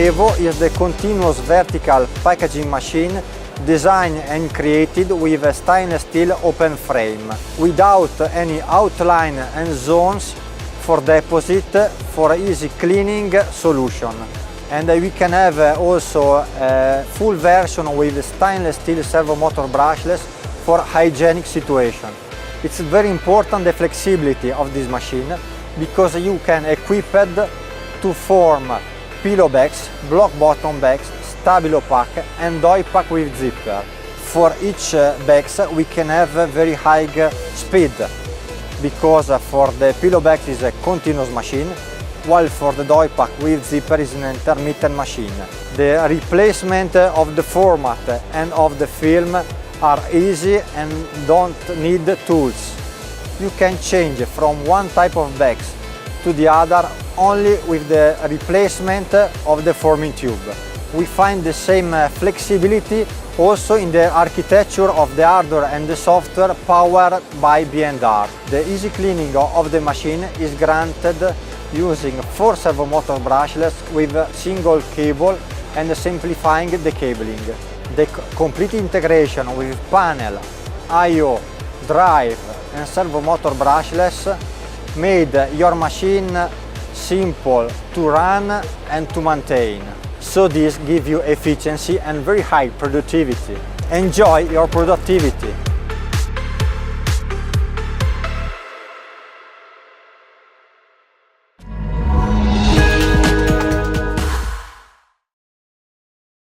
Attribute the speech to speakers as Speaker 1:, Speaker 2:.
Speaker 1: Evo is the continuous vertical packaging machine designed and created with a stainless steel open frame, without any outline and zones for deposit, for easy cleaning solution. And we can have also a full version with stainless steel servo motor brushless for hygienic situation. It's very important the flexibility of this machine, because you can equip it to form pillow bags, block bottom bags, stabilo pack and doi pack with zipper. For each bags we can have a very high speed, because for the pillow bag is a continuous machine, while for the doi pack with zipper is an intermittent machine. The replacement of the format and of the film are easy and don't need tools. You can change from one type of bags to the other only with the replacement of the forming tube. We find the same flexibility also in the architecture of the hardware and the software powered by B&R. The easy cleaning of the machine is granted using 4 servo motor brushless with a single cable and simplifying the cabling. The complete integration with panel, I/O, drive and servo motor brushless made your machine simple to run and to maintain. So this gives you efficiency and very high productivity. Enjoy your productivity!